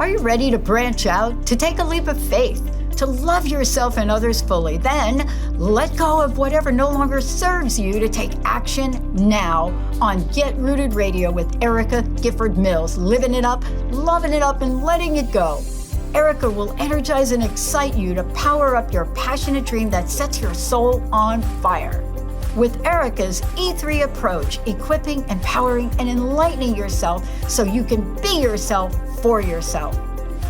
Are you ready to branch out, to take a leap of faith, to love yourself and others fully? Then let go of whatever no longer serves you to take action now on Get Rooted Radio with Erica Gifford Mills, living it up, loving it up, and letting it go. Erica will energize and excite you to power up your passionate dream that sets your soul on fire. With Erica's E3 approach, equipping, empowering, and enlightening yourself so you can be yourself for yourself.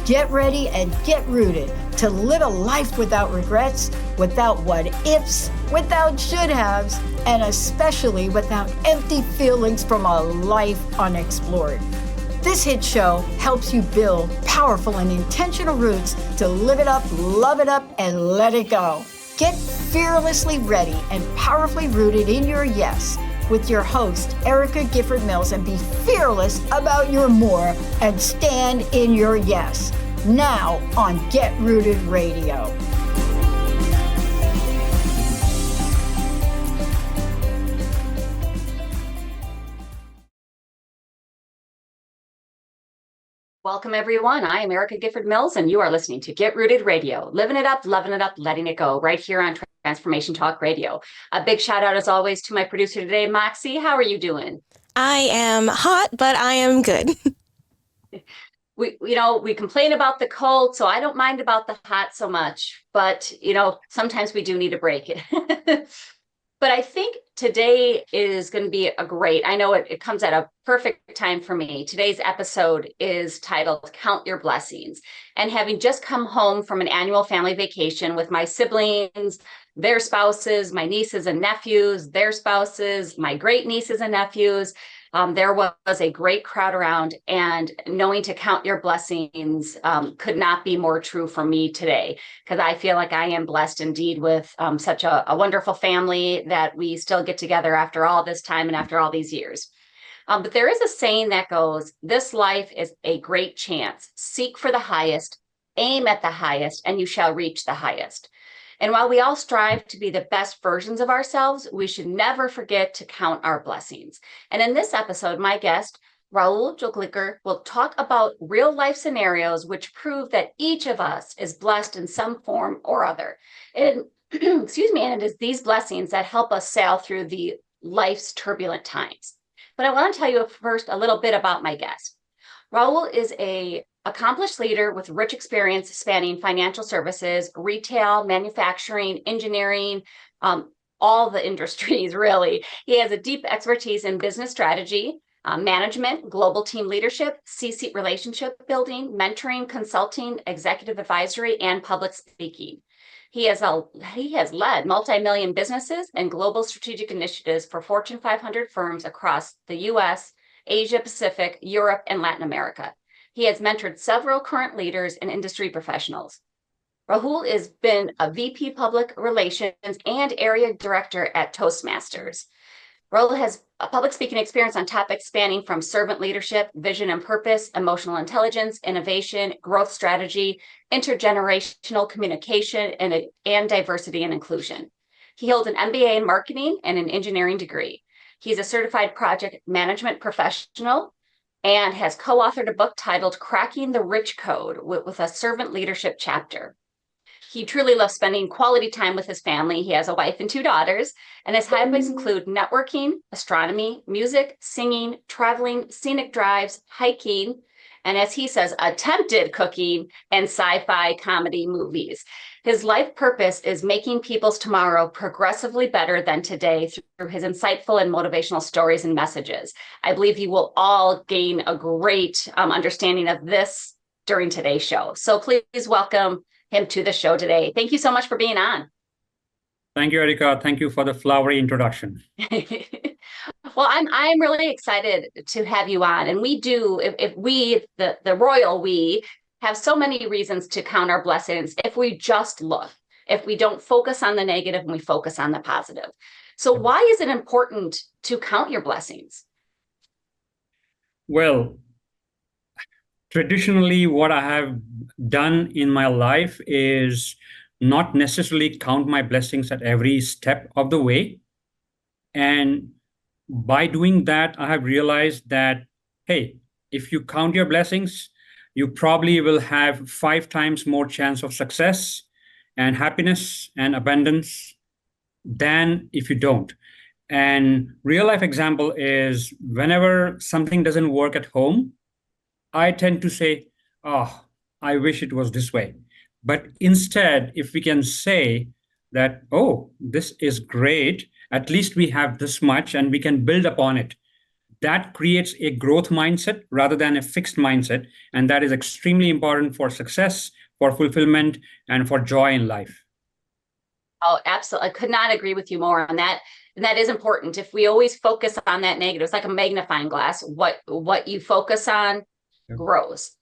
Get ready and get rooted to live a life without regrets, without what ifs, without should haves, and especially without empty feelings from a life unexplored. This hit show helps you build powerful and intentional roots to live it up, love it up, and let it go. Get fearlessly ready and powerfully rooted in your yes with your host, Erica Gifford Mills, and be fearless about your more and stand in your yes. Now on Get Rooted Radio. Welcome, everyone. I am Erica Gifford Mills, and you are listening to Get Rooted Radio, living it up, loving it up, letting it go, right here on Transformation Talk Radio. A big shout out, as always, to my producer today, Moxie. How are you doing? I am hot, but I am good. We complain about the cold, so I don't mind about the hot so much. But, sometimes we do need a break. But I think today is going to be I know it comes at a perfect time for me. Today's episode is titled Count Your Blessings. And having just come home from an annual family vacation with my siblings, their spouses, my nieces and nephews, their spouses, my great nieces and nephews, there was a great crowd around, and knowing to count your blessings could not be more true for me today, because I feel like I am blessed indeed with such a wonderful family that we still get together after all this time and after all these years. But there is a saying that goes, this life is a great chance. Seek for the highest, aim at the highest, and you shall reach the highest. And while we all strive to be the best versions of ourselves, we should never forget to count our blessings. And in this episode, my guest, Rahul Joglekar, will talk about real life scenarios which prove that each of us is blessed in some form or other. And excuse me, and it is these blessings that help us sail through the life's turbulent times. But I want to tell you first a little bit about my guest. Rahul is an accomplished leader with rich experience spanning financial services, retail, manufacturing, engineering, all the industries, really. He has a deep expertise in business strategy, management, global team leadership, C-suite relationship building, mentoring, consulting, executive advisory, and public speaking. He has led multi-million businesses and global strategic initiatives for Fortune 500 firms across the U.S., Asia Pacific, Europe, and Latin America. He has mentored several current leaders and industry professionals. Rahul has been a VP Public Relations and Area Director at Toastmasters. Rahul has a public speaking experience on topics spanning from servant leadership, vision and purpose, emotional intelligence, innovation, growth strategy, intergenerational communication, and diversity and inclusion. He holds an MBA in marketing and an engineering degree. He's a certified project management professional and has co-authored a book titled Cracking the Rich Code with a servant leadership chapter. He truly loves spending quality time with his family. He has a wife and 2 daughters, and his hobbies include networking, astronomy, music, singing, traveling, scenic drives, hiking, and as he says, attempted cooking and sci-fi comedy movies. His life purpose is making people's tomorrow progressively better than today through his insightful and motivational stories and messages. I believe you will all gain a great understanding of this during today's show. So please welcome him to the show today. Thank you so much for being on. Thank you, Erica. Thank you for the flowery introduction. Well, I'm really excited to have you on. And we do, if we, the royal we, have so many reasons to count our blessings if we just look, if we don't focus on the negative and we focus on the positive. So why is it important to count your blessings? Well, traditionally, what I have done in my life is not necessarily count my blessings at every step of the way. And by doing that, I have realized that, hey, if you count your blessings, you probably will have 5 times more chance of success and happiness and abundance than if you don't. And real life example is whenever something doesn't work at home, I tend to say, oh, I wish it was this way. But instead, if we can say that, oh, this is great, at least we have this much and we can build upon it. That creates a growth mindset rather than a fixed mindset. And that is extremely important for success, for fulfillment, and for joy in life. Oh, absolutely. I could not agree with you more on that. And that is important. If we always focus on that negative, it's like a magnifying glass. What you focus on grows.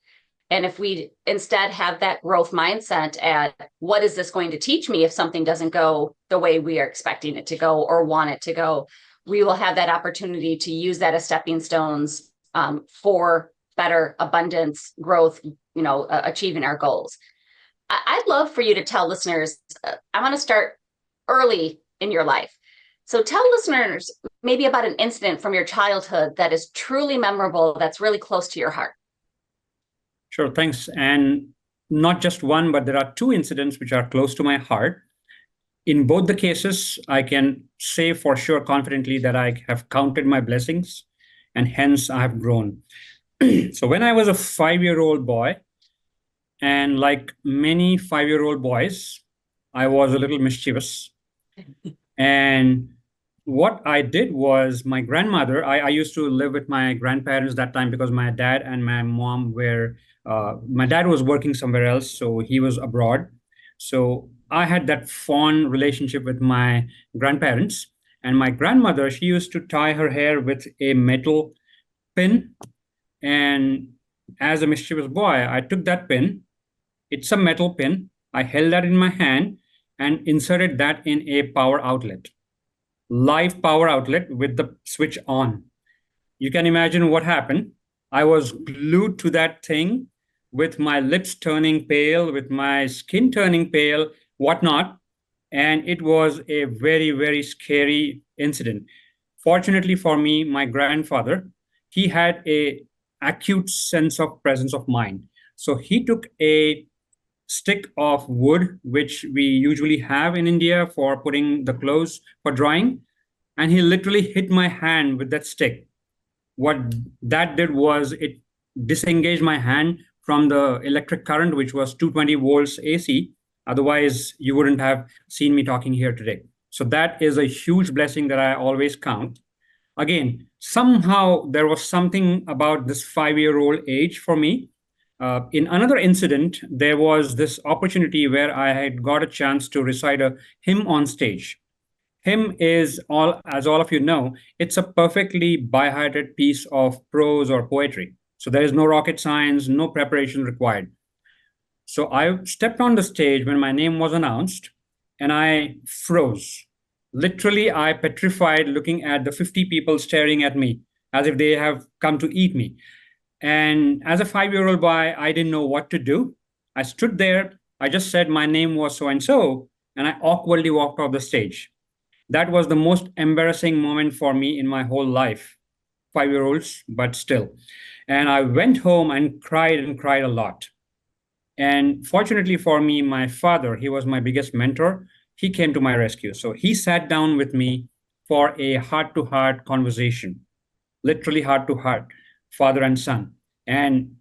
And if we instead have that growth mindset at what is this going to teach me if something doesn't go the way we are expecting it to go or want it to go, we will have that opportunity to use that as stepping stones for better abundance, growth, achieving our goals. I'd love for you to tell listeners, I want to start early in your life. So tell listeners maybe about an incident from your childhood that is truly memorable, that's really close to your heart. Sure, thanks. And not just one, but there are 2 incidents which are close to my heart. In both the cases, I can say for sure confidently that I have counted my blessings and hence I have grown. So when I was a 5-year-old boy, and like many 5-year-old boys, I was a little mischievous. And what I did was my grandmother, I used to live with my grandparents that time because my dad and my mom were, my dad was working somewhere else, so he was abroad. So I had that fond relationship with my grandparents. And my grandmother, she used to tie her hair with a metal pin. And as a mischievous boy, I took that pin. It's a metal pin. I held that in my hand and inserted that in a power outlet, live power outlet with the switch on. You can imagine what happened. I was glued to that thing with my lips turning pale, with my skin turning pale, whatnot. And it was a very, very scary incident. Fortunately for me, my grandfather, he had a acute sense of presence of mind. So he took a stick of wood, which we usually have in India for putting the clothes for drying, and he literally hit my hand with that stick. What that did was it disengaged my hand from the electric current, which was 220 volts AC. Otherwise, you wouldn't have seen me talking here today. So that is a huge blessing that I always count. Again, somehow there was something about this 5-year-old age for me. In another incident, there was this opportunity where I had got a chance to recite a hymn on stage. Hymn is, as all of you know, it's a perfectly by-hearted piece of prose or poetry. So there is no rocket science, no preparation required. So I stepped on the stage when my name was announced and I froze. Literally, I petrified looking at the 50 people staring at me as if they have come to eat me. And as a 5-year-old boy, I didn't know what to do. I stood there. I just said my name was so-and-so, and I awkwardly walked off the stage. That was the most embarrassing moment for me in my whole life. 5-year-olds, but still. And I went home and cried a lot. And fortunately for me, my father, he was my biggest mentor. He came to my rescue. So he sat down with me for a heart-to-heart conversation, literally heart-to-heart, father and son. And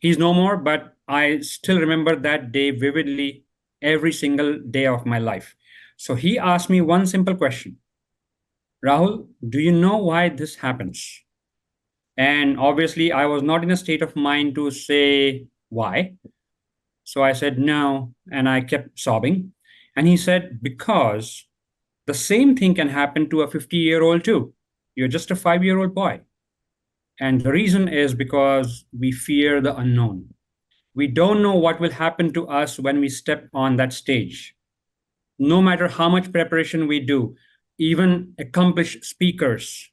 he's no more, but I still remember that day vividly every single day of my life. So he asked me one simple question. Rahul, do you know why this happens? And obviously, I was not in a state of mind to say why. So I said no, and I kept sobbing. And he said, because the same thing can happen to a 50-year-old too. You're just a 5-year-old boy. And the reason is because we fear the unknown. We don't know what will happen to us when we step on that stage. No matter how much preparation we do, even accomplished speakers,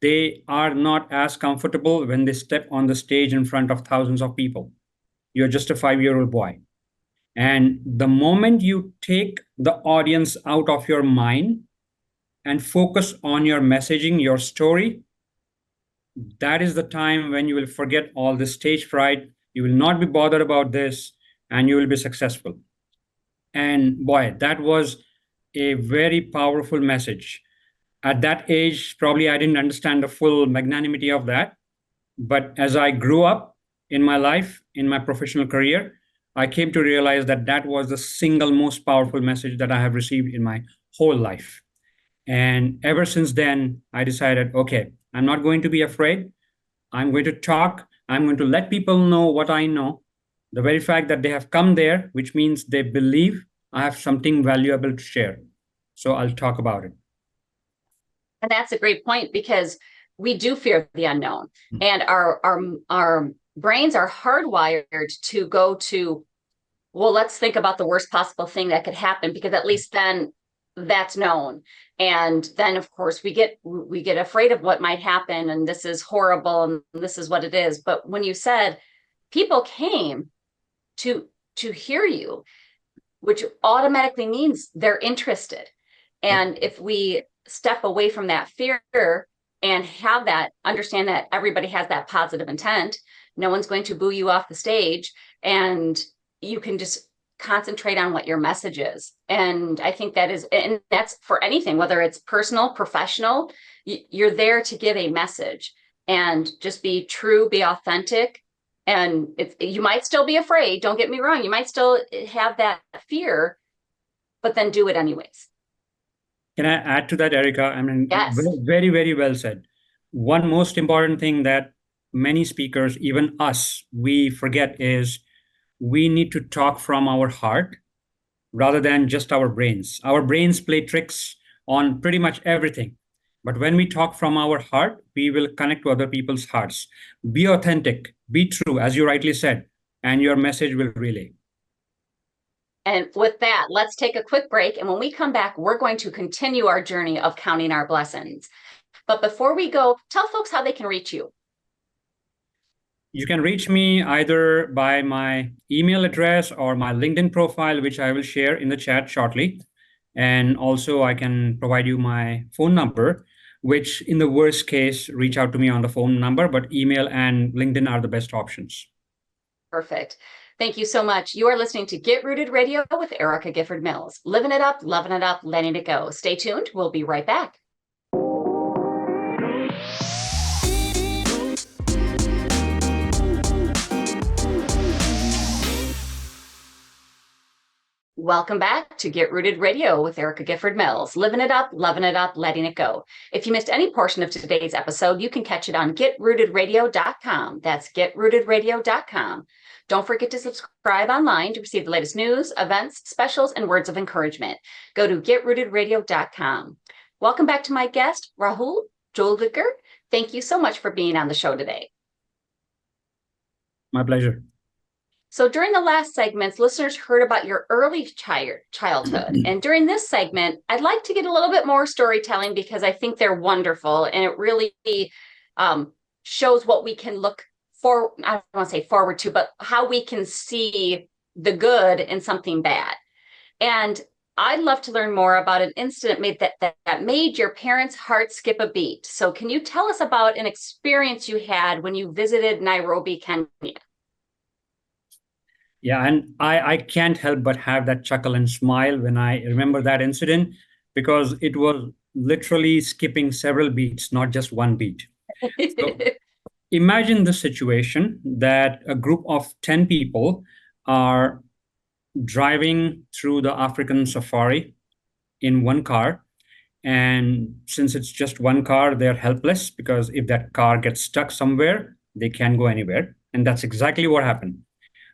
they are not as comfortable when they step on the stage in front of thousands of people. You're just a 5-year-old boy. And the moment you take the audience out of your mind and focus on your messaging, your story, that is the time when you will forget all the stage fright You will not be bothered about this, and you will be successful. And boy, that was a very powerful message. At that age, probably I didn't understand the full magnanimity of that. But as I grew up in my life, in my professional career, I came to realize that that was the single most powerful message that I have received in my whole life. And ever since then, I decided, okay, I'm not going to be afraid. I'm going to talk. I'm going to let people know what I know. The very fact that they have come there, which means they believe I have something valuable to share. So I'll talk about it. And that's a great point, because we do fear the unknown, and our brains are hardwired to go to, well, let's think about the worst possible thing that could happen, because at least then that's known. And then of course we get afraid of what might happen, and this is horrible, and this is what it is. But when you said people came to hear you, which automatically means they're interested. And if we step away from that fear and have that, understand that everybody has that positive intent, no one's going to boo you off the stage, and you can just concentrate on what your message is. And I think that is, and that's for anything, whether it's personal, professional, you're there to give a message, and just be true, be authentic. And you might still be afraid, don't get me wrong, you might still have that fear, but then do it anyways. Can I add to that, Erica? I mean, Yes. very, very well said. One most important thing that many speakers, even us, we forget is we need to talk from our heart rather than just our brains. Our brains play tricks on pretty much everything. But when we talk from our heart, we will connect to other people's hearts. Be authentic, be true, as you rightly said, and your message will relay. And with that, let's take a quick break. And when we come back, we're going to continue our journey of counting our blessings. But before we go, tell folks how they can reach you. You can reach me either by my email address or my LinkedIn profile, which I will share in the chat shortly. And also I can provide you my phone number, which in the worst case, reach out to me on the phone number, but email and LinkedIn are the best options. Perfect. Thank you so much. You are listening to Get Rooted Radio with Erica Gifford Mills. Living it up, loving it up, letting it go. Stay tuned. We'll be right back. Welcome back to Get Rooted Radio with Erica Gifford Mills. Living it up, loving it up, letting it go. If you missed any portion of today's episode, you can catch it on getrootedradio.com. That's getrootedradio.com. Don't forget to subscribe online to receive the latest news, events, specials, and words of encouragement. Go to getrootedradio.com. Welcome back to my guest, Rahul Joglekar. Thank you so much for being on the show today. My pleasure. So during the last segments, listeners heard about your early childhood. And during this segment, I'd like to get a little bit more storytelling, because I think they're wonderful. And it really shows what we can look for. I don't want to say forward to, but how we can see the good in something bad. And I'd love to learn more about an incident that made your parents' heart skip a beat. So can you tell us about an experience you had when you visited Nairobi, Kenya? Yeah, and I can't help but have that chuckle and smile when I remember that incident, because it was literally skipping several beats, not just one beat. So imagine the situation that a group of 10 people are driving through the African safari in one car. And since it's just one car, they're helpless, because if that car gets stuck somewhere, they can't go anywhere. And that's exactly what happened.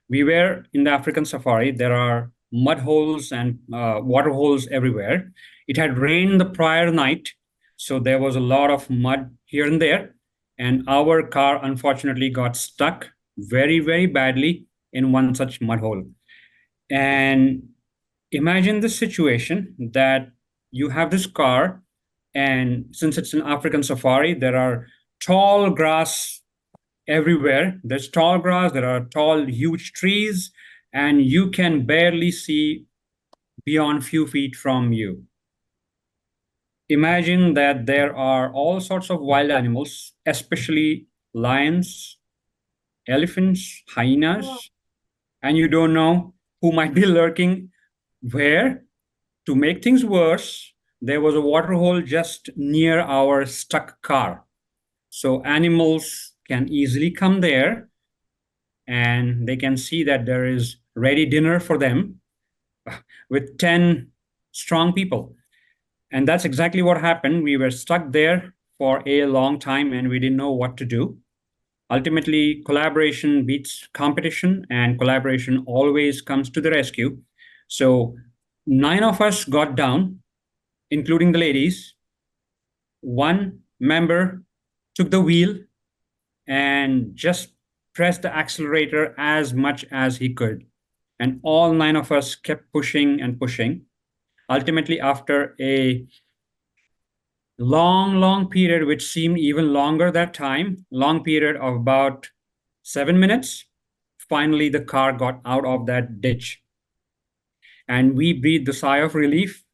We were in the African safari. There are mud holes and water holes everywhere. It had rained the prior night, so there was a lot of mud here and there. And our car, unfortunately, got stuck very, very badly in one such mud hole. And imagine the situation that you have this car, and since it's an African safari, there are tall grass everywhere. There's tall grass, there are tall, huge trees, and you can barely see beyond few feet from you. Imagine that there are all sorts of wild animals, especially lions, elephants, hyenas, and you don't know who might be lurking where. To make things worse, there was a water hole just near our stuck car. So animals can easily come there and they can see that there is ready dinner for them with 10 strong people. And that's exactly what happened. We were stuck there for a long time and we didn't know what to do. Ultimately, collaboration beats competition, and collaboration always comes to the rescue. So 9 of us got down, including the ladies. One member took the wheel and just pressed the accelerator as much as he could. And all 9 of us kept pushing and pushing. Ultimately, after a long period, which seemed even longer that time, long period of about 7 minutes, finally the car got out of that ditch. And we breathed a sigh of relief,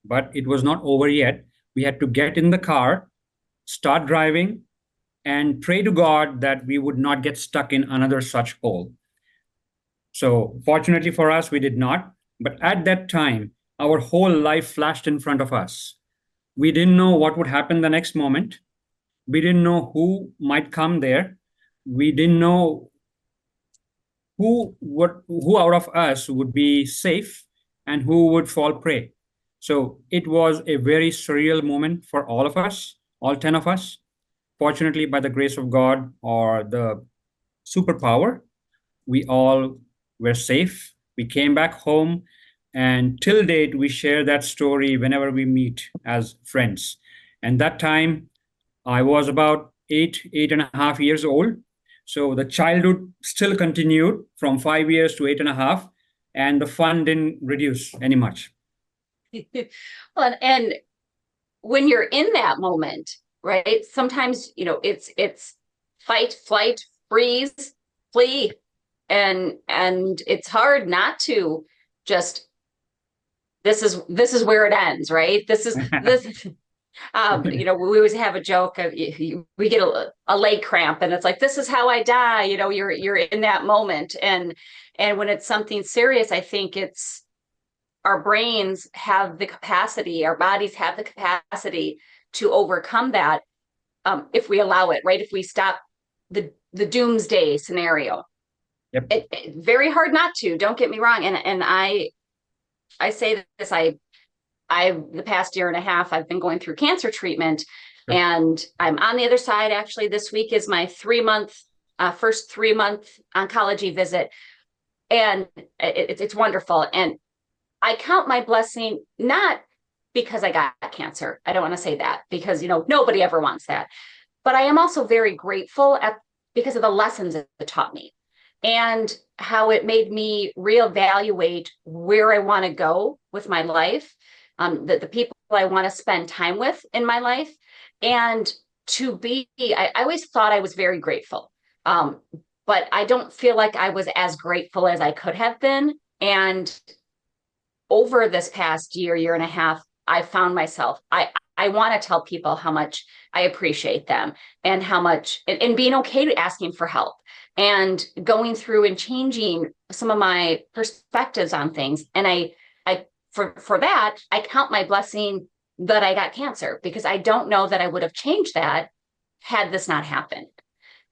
but it was not over yet. We had to get in the car, start driving, and pray to God that we would not get stuck in another such hole. So fortunately for us, we did not. But at that time, our whole life flashed in front of us. We didn't know what would happen the next moment. We didn't know who might come there. We didn't know who out of us would be safe and who would fall prey. So it was a very surreal moment for all of us, all 10 of us. Fortunately, by the grace of God or the superpower, we all were safe. We came back home, and till date, we share that story whenever we meet as friends. And that time, I was about 8.5 years old. So the childhood still continued from 5 years to 8.5, and the fun didn't reduce any much. Well, and when you're in that moment, right? Sometimes, it's fight, flight, freeze, flee. And it's hard not to just, this is where it ends, right? This. We always have a joke of we get a leg cramp and it's like, this is how I die. You're in that moment. And when it's something serious, I think it's our brains have the capacity, our bodies have the capacity to overcome that if we allow it, right? If we stop the doomsday scenario. Yep. Very hard not to, don't get me wrong. And I say this, the past 1.5 years, I've been going through cancer treatment. Sure. And I'm on the other side. Actually, this week is my first 3-month oncology visit. And it's wonderful. And I count my blessing, not because I got cancer. I don't want to say that because, nobody ever wants that. But I am also very grateful because of the lessons it taught me and how it made me reevaluate where I want to go with my life, the people I want to spend time with in my life. And I always thought I was very grateful. But I don't feel like I was as grateful as I could have been. And over this past 1.5 years, I found myself, I want to tell people how much I appreciate them and how much, and being okay to asking for help and going through and changing some of my perspectives on things. And for that, I count my blessing that I got cancer, because I don't know that I would have changed that had this not happened.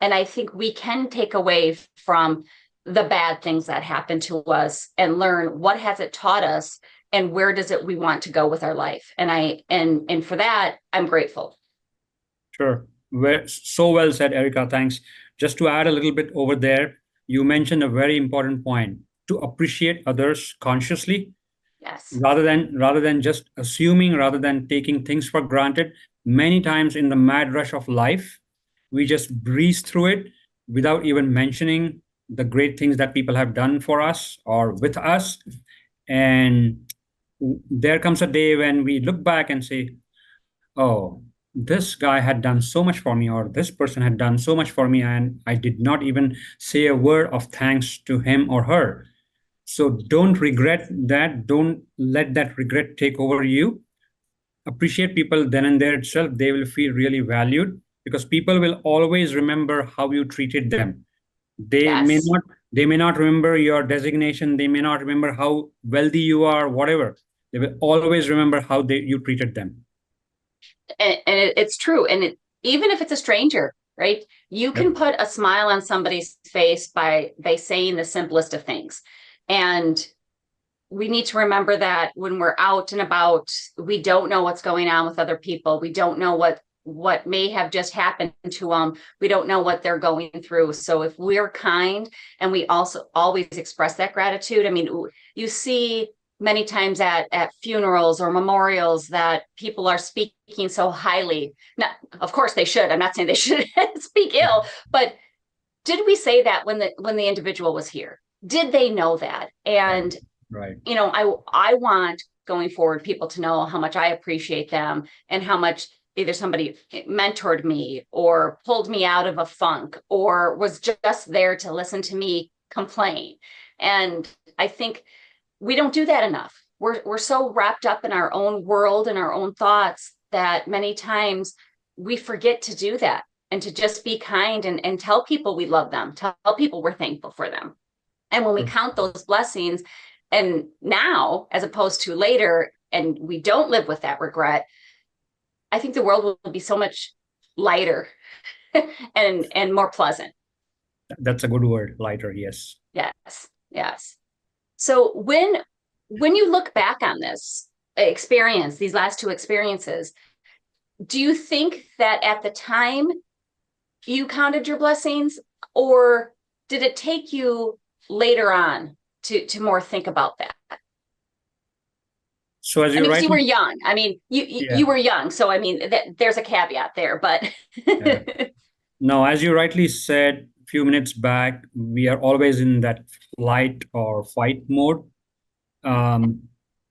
And I think we can take away from the bad things that happen to us and learn what has it taught us and where does we want to go with our life. And for that, I'm grateful. Sure. So well said, Erica. Thanks. Just to add a little bit over there, you mentioned a very important point: to appreciate others consciously. Yes. Rather than just assuming, rather than taking things for granted. Many times in the mad rush of life, we just breeze through it without even mentioning the great things that people have done for us or with us. And there comes a day when we look back and say, oh, this guy had done so much for me, or this person had done so much for me, and I did not even say a word of thanks to him or her. So don't regret that. Don't let that regret take over you. Appreciate people then and there itself. They will feel really valued, because people will always remember how you treated them. They may Yes. not, they may not remember your designation. They may not remember how wealthy you are, whatever. They will always remember how you treated them. And it's true. And even if it's a stranger, right? You Yep. can put a smile on somebody's face by saying the simplest of things. And we need to remember that when we're out and about, we don't know what's going on with other people. We don't know what may have just happened to them. We don't know what they're going through. So if we're kind and we also always express that gratitude, I mean, you see many times at funerals or memorials that people are speaking so highly. Not, of course they should. I'm not saying they should speak ill, but did we say that when the individual was here? Did they know that? And Right. you know, I want going forward people to know how much I appreciate them and how much either somebody mentored me or pulled me out of a funk or was just there to listen to me complain. And I think we don't do that enough. We're so wrapped up in our own world and our own thoughts that many times we forget to do that and to just be kind and tell people we love them, tell people we're thankful for them. And when we count those blessings, and now, as opposed to later, and we don't live with that regret, I think the world will be so much lighter and more pleasant. That's a good word, lighter, yes. Yes, yes. So when you look back on this experience, these last two experiences, do you think that at the time you counted your blessings, or did it take you later on to more think about that? So as I mean, 'cause you were rightly, young. I mean, you were young, so I mean, there's a caveat there, but no, as you rightly said a few minutes back, we are always in that flight or fight mode.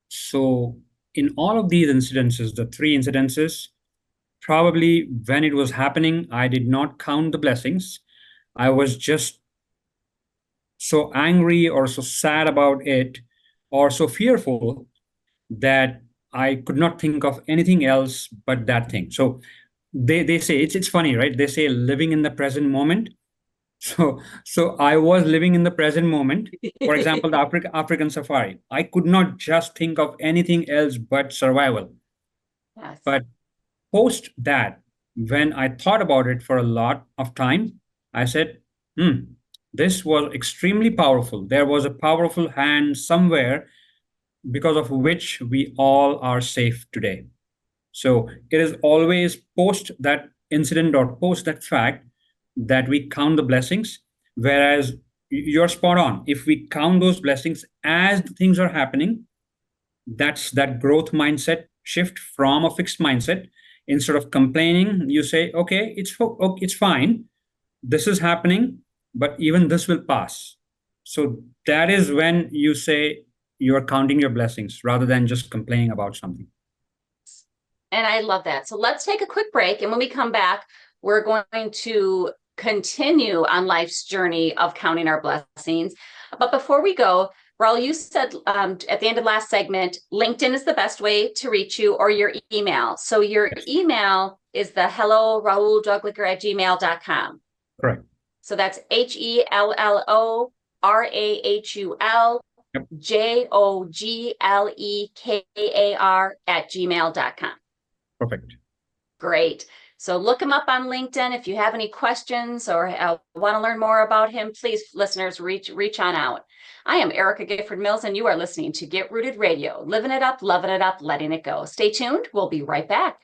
So in all of these incidences, the three incidences, probably when it was happening, I did not count the blessings. I was just so angry or so sad about it or so fearful that I could not think of anything else but that thing. So they say it's funny, right? They say living in the present moment. So I was living in the present moment. For example, the African safari. I could not just think of anything else but survival. yes. But post that, when I thought about it for a lot of time, I said, this was extremely powerful. There was a powerful hand somewhere because of which we all are safe today. So it is always post that incident or post that fact that we count the blessings, whereas you're spot on. If we count those blessings as things are happening, that's that growth mindset shift from a fixed mindset. Instead of complaining, you say, okay, it's fine. This is happening, but even this will pass. So that is when you say you're counting your blessings rather than just complaining about something. And I love that. So let's take a quick break. And when we come back, we're going to continue on life's journey of counting our blessings. But before we go, Rahul, you said at the end of last segment, LinkedIn is the best way to reach you, or your email. So your email is the hello Rahul Joglekar at gmail.com. Correct. So that's HELLO RAHUL JOGLEKAR at gmail.com. Perfect. Great. So look him up on LinkedIn. If you have any questions or want to learn more about him, please, listeners, reach on out. I am Erica Gifford Mills, and you are listening to Get Rooted Radio, living it up, loving it up, letting it go. Stay tuned. We'll be right back.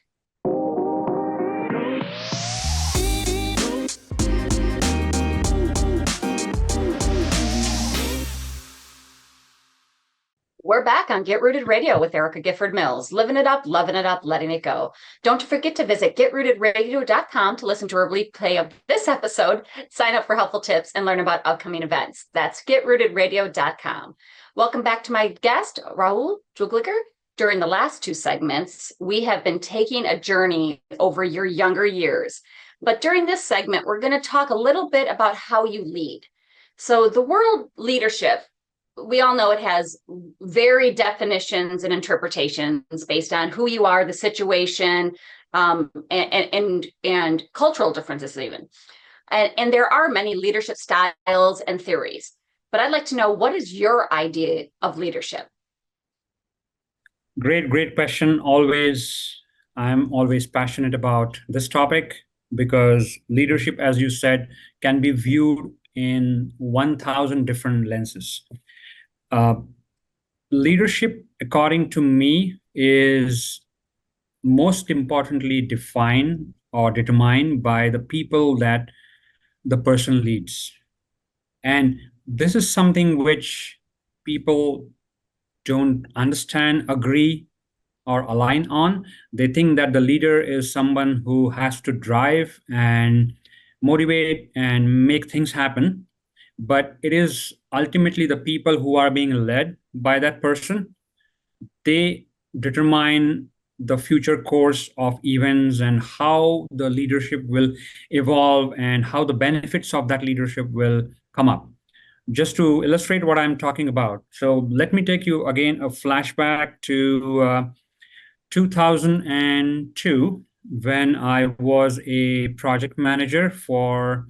We're back on Get Rooted Radio with Erica Gifford Mills, living it up, loving it up, letting it go. Don't forget to visit getrootedradio.com to listen to a replay of this episode, sign up for helpful tips, and learn about upcoming events. That's getrootedradio.com. Welcome back to my guest, Rahul Joglekar. During the last two segments, we have been taking a journey over your younger years. But during this segment, we're going to talk a little bit about how you lead. So the word leadership, we all know it has varied definitions and interpretations based on who you are, the situation, and cultural differences even. And there are many leadership styles and theories, but I'd like to know, what is your idea of leadership? Great question. I'm always passionate about this topic because leadership, as you said, can be viewed in 1,000 different lenses. Uh, Leadership, according to me, is most importantly defined or determined by the people that the person leads. And this is something which people don't understand, agree, or align on. They think that the leader is someone who has to drive and motivate and make things happen. But it is ultimately the people who are being led by that person. They determine the future course of events and how the leadership will evolve and how the benefits of that leadership will come up. Just to illustrate what I'm talking about, so let me take you again a flashback to 2002 when I was a project manager for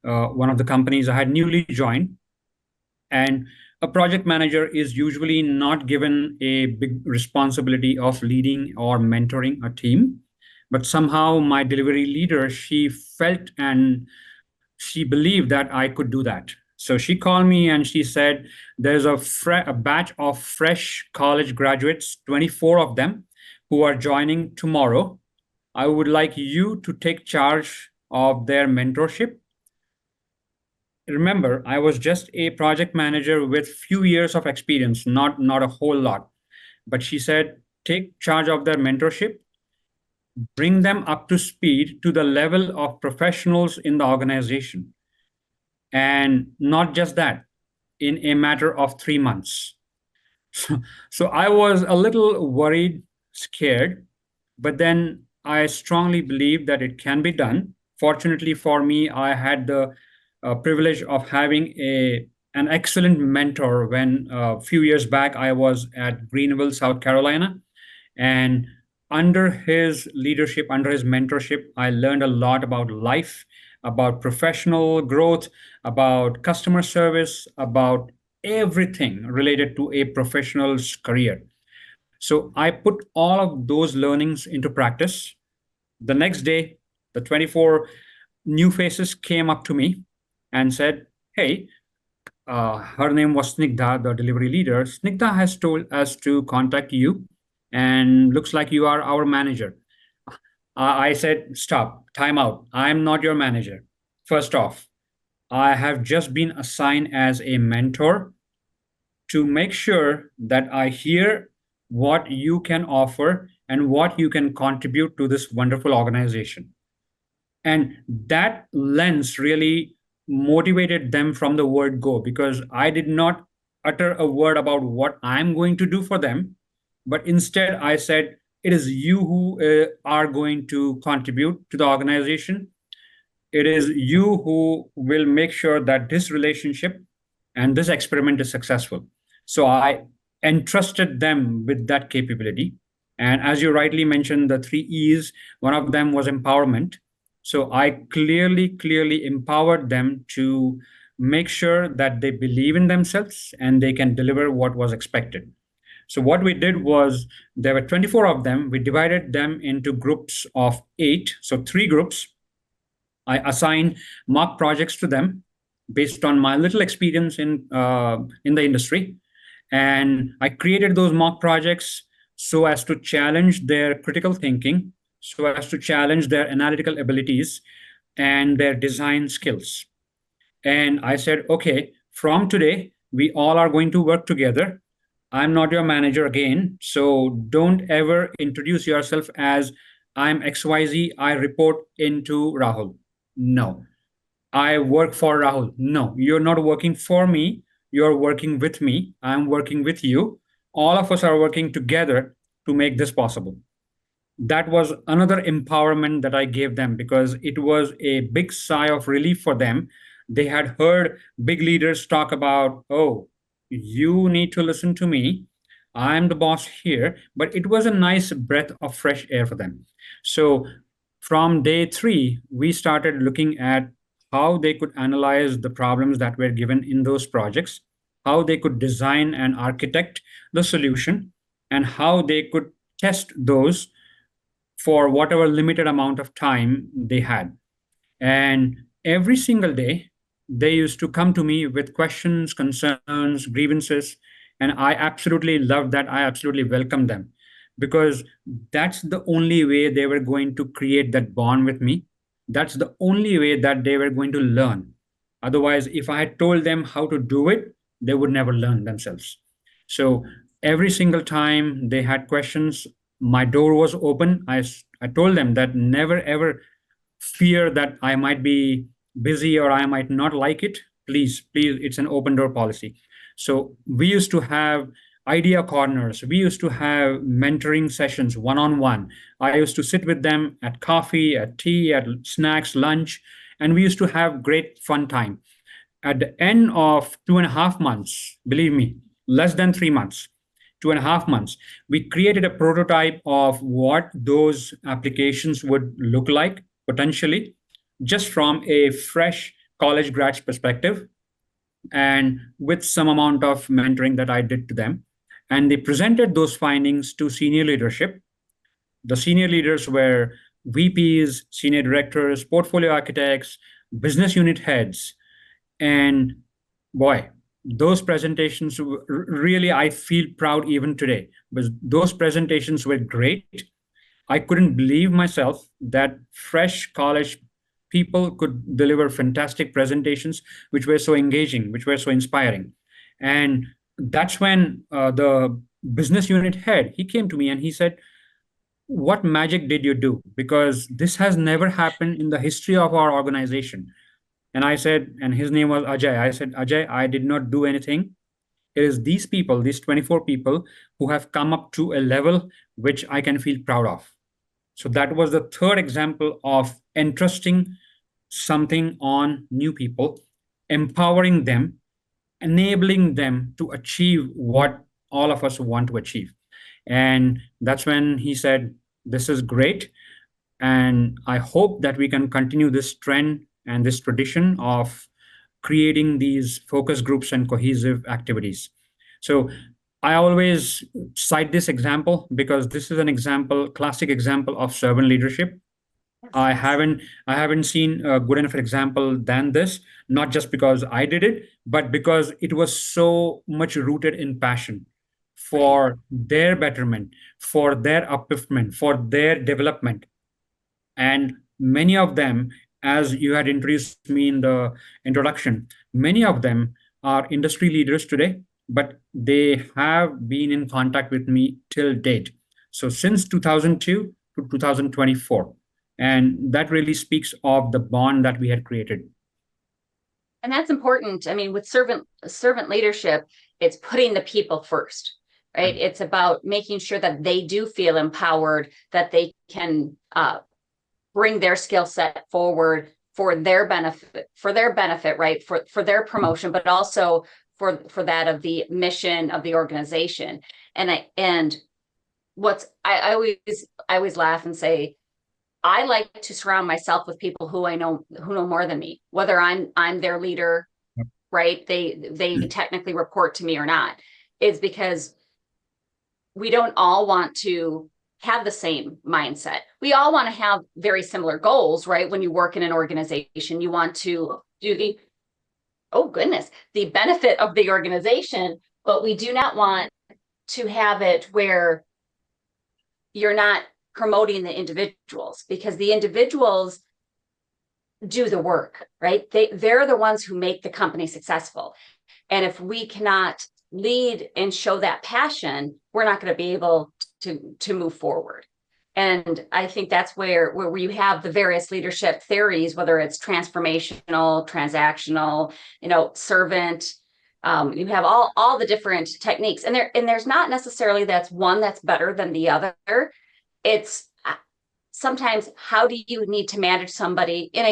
one of the companies I had newly joined. And a project manager is usually not given a big responsibility of leading or mentoring a team. But somehow my delivery leader, she felt and she believed that I could do that. So she called me and she said, there's a batch of fresh college graduates, 24 of them, who are joining tomorrow. I would like you to take charge of their mentorship. Remember, I was just a project manager with few years of experience, not a whole lot. But she said, take charge of their mentorship, bring them up to speed to the level of professionals in the organization. And not just that, in a matter of 3 months. So I was a little worried, scared, but then I strongly believe that it can be done. Fortunately for me, I had the privilege of having an excellent mentor when a few years back I was at Greenville, South Carolina. And under his leadership, under his mentorship, I learned a lot about life, about professional growth, about customer service, about everything related to a professional's career. So I put all of those learnings into practice. The next day, the 24 new faces came up to me and said, hey, her name was Snigdha, the delivery leader. Snigdha has told us to contact you, and looks like you are our manager. I said, stop, time out. I'm not your manager. First off, I have just been assigned as a mentor to make sure that I hear what you can offer and what you can contribute to this wonderful organization. And that lens really motivated them from the word go, because I did not utter a word about what I'm going to do for them, but instead I said, it is you who are going to contribute to the organization. It is you who will make sure that this relationship and this experiment is successful. So I entrusted them with that capability. And as you rightly mentioned, the 3 E's, one of them was empowerment. So I clearly empowered them to make sure that they believe in themselves and they can deliver what was expected. So what we did was, there were 24 of them. We divided them into groups of 8. So 3 groups. I assigned mock projects to them based on my little experience in the industry. And I created those mock projects so as to challenge their critical thinking, so as to challenge their analytical abilities and their design skills. And I said, okay, from today, we all are going to work together. I'm not your manager again, so don't ever introduce yourself as I'm XYZ, I report into Rahul. No. I work for Rahul. No, you're not working for me. You're working with me. I'm working with you. All of us are working together to make this possible. That was another empowerment that I gave them, because it was a big sigh of relief for them. They had heard big leaders talk about, oh, you need to listen to me. I'm the boss here. But it was a nice breath of fresh air for them. So from day 3, we started looking at how they could analyze the problems that were given in those projects, how they could design and architect the solution, and how they could test those for whatever limited amount of time they had. And every single day, they used to come to me with questions, concerns, grievances. And I absolutely loved that. I absolutely welcomed them because that's the only way they were going to create that bond with me. That's the only way that they were going to learn. Otherwise, if I had told them how to do it, they would never learn themselves. So every single time they had questions, my door was open. I told them that never ever fear that I might be busy or I might not like it. Please, it's an open door policy. So we used to have idea corners. We used to have mentoring sessions one on one. I used to sit with them at coffee, at tea, at snacks, lunch, and we used to have great fun time. At the end of 2.5 months, believe me, less than 3 months, 2.5 months, we created a prototype of what those applications would look like potentially, just from a fresh college grads perspective, and with some amount of mentoring that I did to them. And they presented those findings to senior leadership. The senior leaders were VPs, senior directors, portfolio architects, business unit heads. And boy, those presentations really, I feel proud even today, because those presentations were great. I couldn't believe myself that fresh college people could deliver fantastic presentations, which were so engaging, which were so inspiring. And that's when the business unit head, he came to me and he said, "What magic did you do? Because this has never happened in the history of our organization." And I said, and his name was Ajay. I said, "Ajay, I did not do anything. It is these people, these 24 people who have come up to a level which I can feel proud of." So that was the third example of entrusting something on new people, empowering them, enabling them to achieve what all of us want to achieve. And that's when he said, "This is great. And I hope that we can continue this trend and this tradition of creating these focus groups and cohesive activities." So I always cite this example because this is an example, classic example of servant leadership. I haven't seen a good enough example than this, not just because I did it, but because it was so much rooted in passion for their betterment, for their upliftment, for their development. And many of them, as you had introduced me in the introduction, many of them are industry leaders today, but they have been in contact with me till date. So since 2002 to 2024. And that really speaks of the bond that we had created. And that's important. I mean, with servant leadership, it's putting the people first, right? It's about making sure that they do feel empowered, that they can bring their skill set forward for their benefit, right? For their promotion, but also for that of the mission of the organization. I always laugh and say, I like to surround myself with people who know more than me, whether I'm their leader, right? They technically report to me or not, is because we don't all want to have the same mindset. We all want to have very similar goals, right? When you work in an organization, you want to do the benefit of the organization, but we do not want to have it where you're not promoting the individuals, because the individuals do the work, right? They're the ones who make the company successful. And if we cannot lead and show that passion, we're not going to be able to move forward. And I think that's where you have the various leadership theories, whether it's transformational, transactional, servant. You have all the different techniques, and there's not necessarily that's one that's better than the other. It's sometimes, how do you need to manage somebody and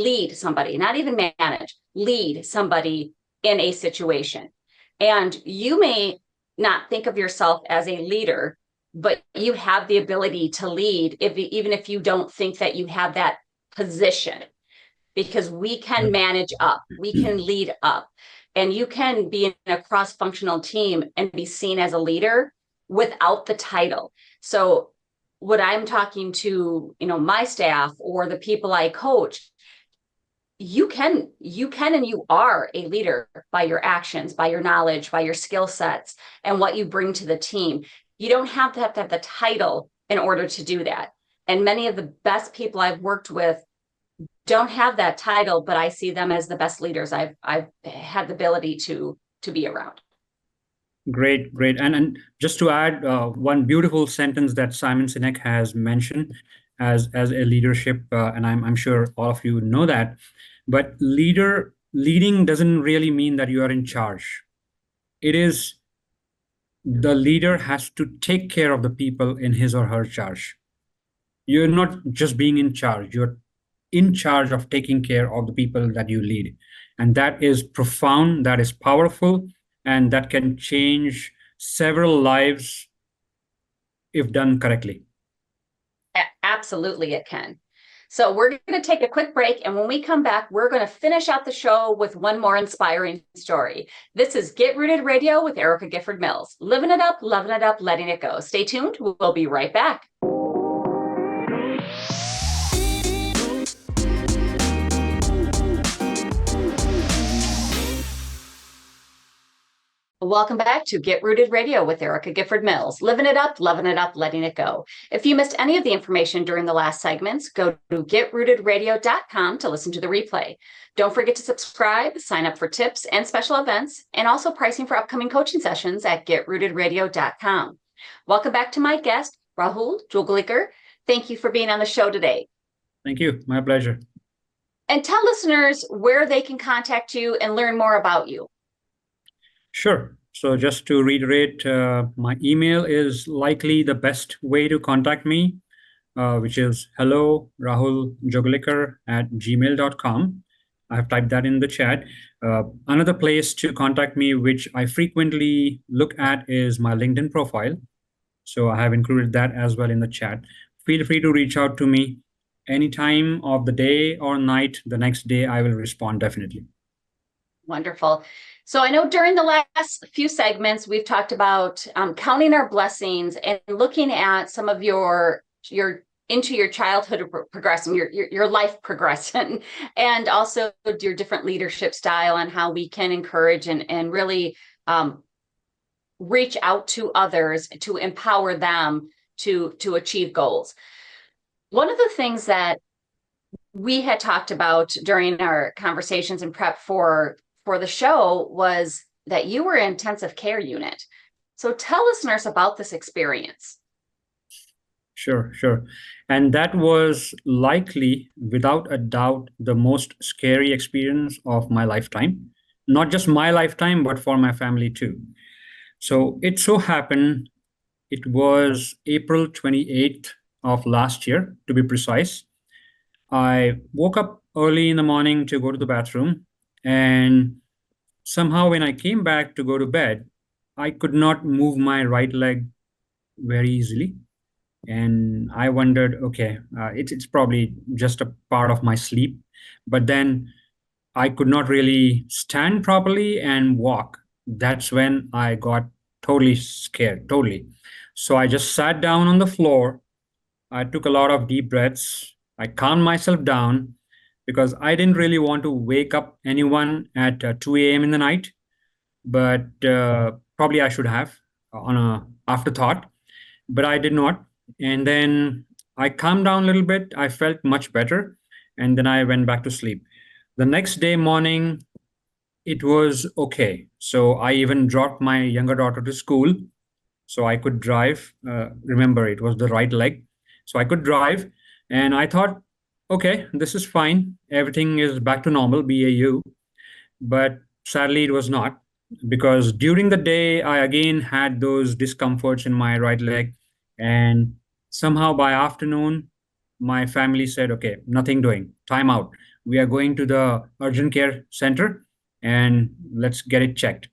lead somebody, not even manage, lead somebody in a situation. And you may not think of yourself as a leader, but you have the ability to lead even if you don't think that you have that position. because we can manage up, we can lead up, and you can be in a cross-functional team and be seen as a leader without the title. So what I'm talking to, my staff or the people I coach, you can and you are a leader by your actions, by your knowledge, by your skill sets, and what you bring to the team. You don't have to have the title in order to do that. And many of the best people I've worked with don't have that title, but I see them as the best leaders I've had the ability to be around. Great, great. And just to add one beautiful sentence that Simon Sinek has mentioned as a leadership, and I'm sure all of you know that, but leading doesn't really mean that you are in charge. It is the leader has to take care of the people in his or her charge. You're not just being in charge, you're in charge of taking care of the people that you lead. And that is profound, that is powerful, and that can change several lives if done correctly. Absolutely, it can. So we're going to take a quick break, and when we come back, we're going to finish out the show with one more inspiring story. This is Get Rooted Radio with Erica Gifford Mills. Living it up, loving it up, letting it go. Stay tuned. We'll be right back. Welcome back to Get Rooted Radio with Erica Gifford Mills. Living it up, loving it up, letting it go. If you missed any of the information during the last segments, go to getrootedradio.com to listen to the replay. Don't forget to subscribe, sign up for tips and special events, and also pricing for upcoming coaching sessions at getrootedradio.com. Welcome back to my guest, Rahul Joglekar. Thank you for being on the show today. Thank you. My pleasure. And tell listeners where they can contact you and learn more about you. Sure. So just to reiterate, my email is likely the best way to contact me, which is hello, Rahul Joglekar @gmail.com. I have typed that in the chat. Another place to contact me, which I frequently look at, is my LinkedIn profile. So I have included that as well in the chat. Feel free to reach out to me any time of the day or night. The next day, I will respond definitely. Wonderful. So I know during the last few segments, we've talked about counting our blessings and looking at some of your into your childhood progression, your life progression, and also your different leadership style and how we can encourage and really reach out to others to empower them to achieve goals. One of the things that we had talked about during our conversations and prep for the show was that you were in intensive care unit. So tell listeners about this experience. Sure. And that was likely, without a doubt, the most scary experience of my lifetime. Not just my lifetime, but for my family too. So it so happened, it was April 28th of last year, to be precise. I woke up early in the morning to go to the bathroom, and somehow when I came back to go to bed, I could not move my right leg very easily. And I wondered, okay, it's probably just a part of my sleep. But then I could not really stand properly and walk. That's when I got totally scared, totally. So I just sat down on the floor. I took a lot of deep breaths. I calmed myself down because I didn't really want to wake up anyone at 2 a.m. in the night, but probably I should have on a afterthought, but I did not. And then I calmed down a little bit. I felt much better. And then I went back to sleep. The next day morning, it was okay. So I even dropped my younger daughter to school so I could drive. Remember, it was the right leg. So I could drive. And I thought, okay, this is fine. Everything is back to normal, BAU. But sadly, it was not, because during the day, I again had those discomforts in my right leg. And somehow by afternoon, my family said, okay, nothing doing, time out. We are going to the urgent care center and let's get it checked.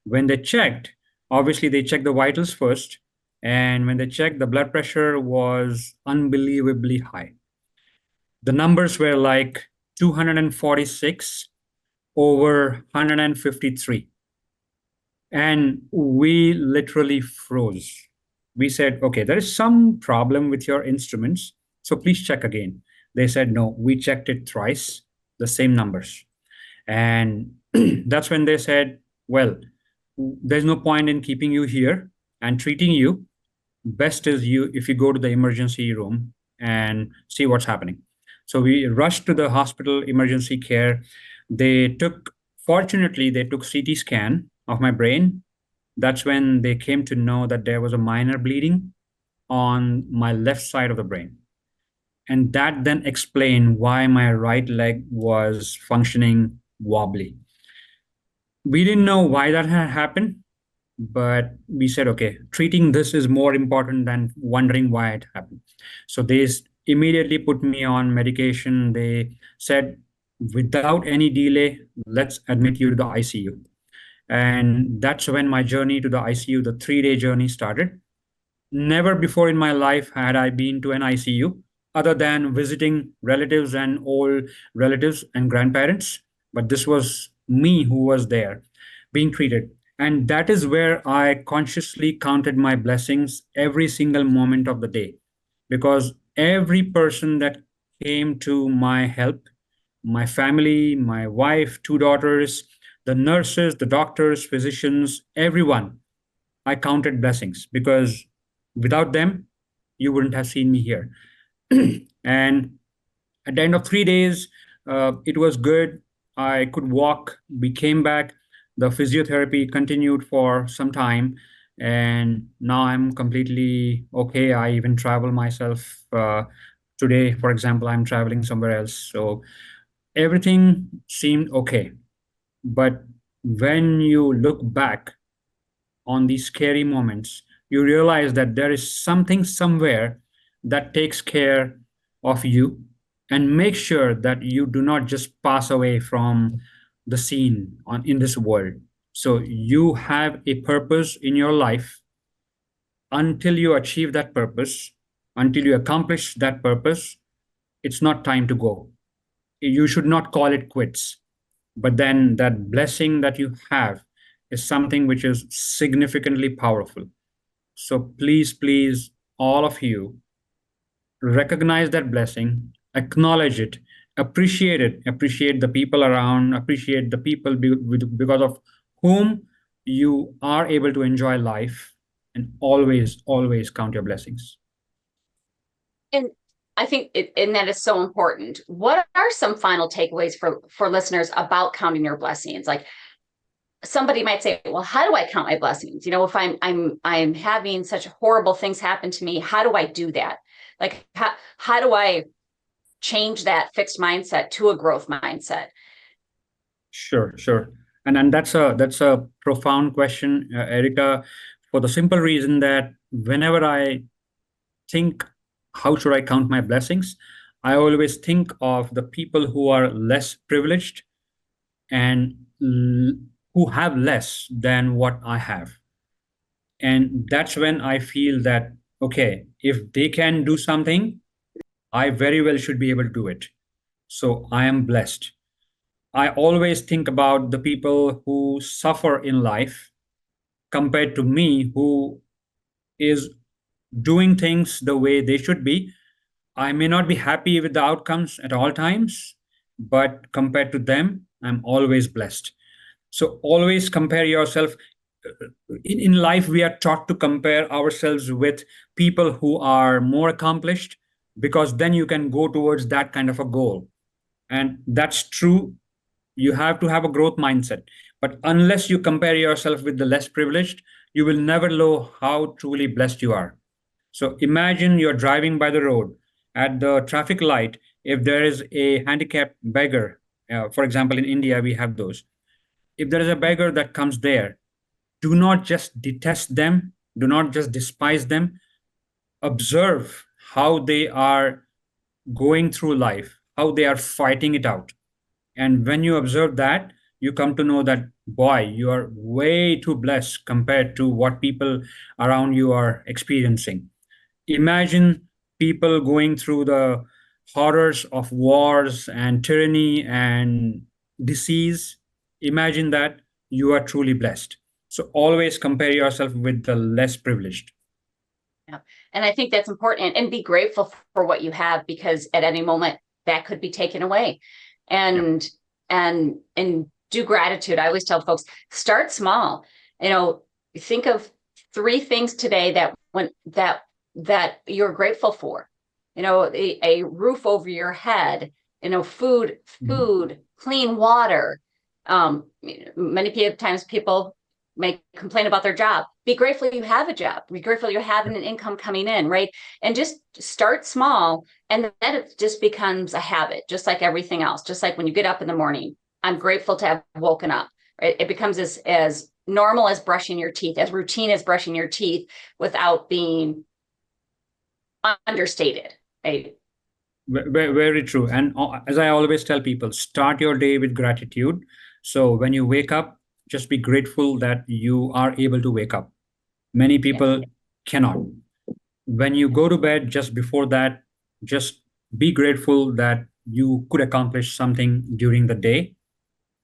When they checked, obviously they checked the vitals first. And when they checked, the blood pressure was unbelievably high. The numbers were like 246 over 153. And we literally froze. We said, okay, there is some problem with your instruments, so please check again. They said, no, we checked it thrice, the same numbers. And that's when they said, well, there's no point in keeping you here and treating you. Best is you if you go to the emergency room and see what's happening. So we rushed to the hospital emergency care. Fortunately, they took CT scan of my brain. That's when they came to know that there was a minor bleeding on my left side of the brain. And that then explained why my right leg was functioning wobbly. We didn't know why that had happened, but we said, okay, treating this is more important than wondering why it happened. So they immediately put me on medication. They said, without any delay, let's admit you to the ICU. And that's when my journey to the ICU, the 3-day journey, started. Never before in my life had I been to an ICU other than visiting relatives and old relatives and grandparents. But this was me who was there being treated. And that is where I consciously counted my blessings every single moment of the day. Because every person that came to my help, my family, my wife, 2 daughters, the nurses, the doctors, physicians, everyone, I counted blessings, because without them, you wouldn't have seen me here. And at the end of 3 days, it was good. I could walk. We came back. The physiotherapy continued for some time. And now I'm completely okay. I even travel myself. Today, for example, I'm traveling somewhere else. So everything seemed okay. But when you look back on these scary moments, you realize that there is something somewhere that takes care of you and make sure that you do not just pass away from the scene in this world. So you have a purpose in your life. Until you achieve that purpose, until you accomplish that purpose, it's not time to go. You should not call it quits. But then that blessing that you have is something which is significantly powerful. So please, all of you, recognize that blessing, acknowledge it, appreciate the people around, appreciate the people because of whom you are able to enjoy life, and always count your blessings. And I think and that is so important. What are some final takeaways for listeners about counting your blessings? Like, somebody might say, well, how do I count my blessings? You know, if I'm having such horrible things happen to me, how do I do that? Like, how do I change that fixed mindset to a growth mindset? Sure. And that's a profound question, Erica, for the simple reason that whenever I think, how should I count my blessings, I always think of the people who are less privileged and who have less than what I have. And that's when I feel that, okay, if they can do something, I very well should be able to do it. So I am blessed. I always think about the people who suffer in life compared to me, who is doing things the way they should be. I may not be happy with the outcomes at all times, but compared to them, I'm always blessed. So always compare yourself. In life, we are taught to compare ourselves with people who are more accomplished, because then you can go towards that kind of a goal. And that's true. You have to have a growth mindset. But unless you compare yourself with the less privileged, you will never know how truly blessed you are. So imagine you're driving by the road at the traffic light. If there is a handicapped beggar, for example, in India, we have those. If there is a beggar that comes there, do not just detest them. Do not just despise them. Observe how they are going through life, how they are fighting it out. And when you observe that, you come to know that, boy, you are way too blessed compared to what people around you are experiencing. Imagine people going through the horrors of wars and tyranny and disease, imagine that you are truly blessed. So always compare yourself with the less privileged. Yeah. And I think that's important, and be grateful for what you have, because at any moment that could be taken away. And do gratitude. I always tell folks, start small. Think of 3 things today that you're grateful for. A roof over your head, food, clean water. Many times people may complain about their job. Be grateful you have a job. Be grateful you're having an income coming in, right? And just start small, and then it just becomes a habit, just like everything else. Just like when you get up in the morning, I'm grateful to have woken up. Right? It becomes as normal as brushing your teeth, as routine as brushing your teeth, without being understated. Right? Very true. And as I always tell people, start your day with gratitude. So when you wake up, just be grateful that you are able to wake up. Many people cannot. When you go to bed, just before that, just be grateful that you could accomplish something during the day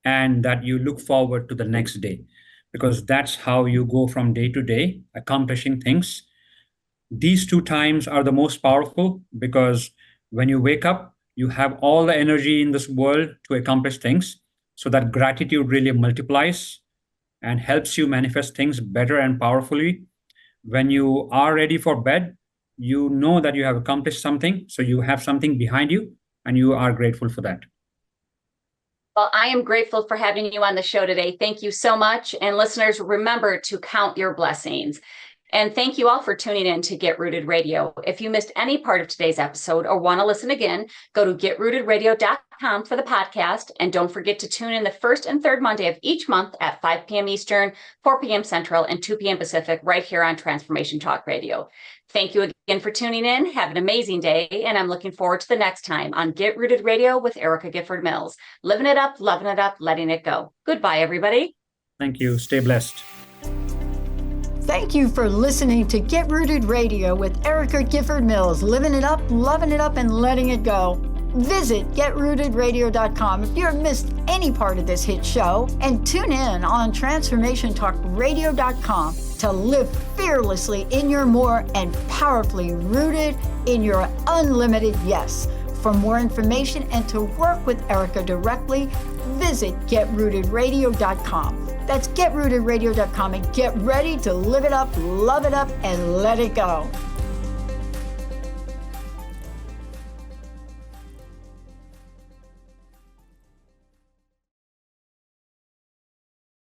and that you look forward to the next day, because that's how you go from day to day, accomplishing things. These 2 times are the most powerful, because when you wake up, you have all the energy in this world to accomplish things. So that gratitude really multiplies and helps you manifest things better and powerfully. When you are ready for bed, you know that you have accomplished something. So you have something behind you, and you are grateful for that. Well, I am grateful for having you on the show today. Thank you so much. And listeners, remember to count your blessings. And thank you all for tuning in to Get Rooted Radio. If you missed any part of today's episode or want to listen again, go to getrootedradio.com for the podcast. And don't forget to tune in the first and third Monday of each month at 5 p.m. Eastern, 4 p.m. Central, and 2 p.m. Pacific, right here on Transformation Talk Radio. Thank you again for tuning in. Have an amazing day. And I'm looking forward to the next time on Get Rooted Radio with Erica Gifford Mills. Living it up, loving it up, letting it go. Goodbye, everybody. Thank you. Stay blessed. Thank you for listening to Get Rooted Radio with Erica Gifford Mills, living it up, loving it up, and letting it go. Visit getrootedradio.com if you've missed any part of this hit show, and tune in on transformationtalkradio.com to live fearlessly in your more and powerfully rooted in your unlimited yes. For more information and to work with Erica directly, visit getrootedradio.com. That's getrootedradio.com, and get ready to live it up, love it up, and let it go.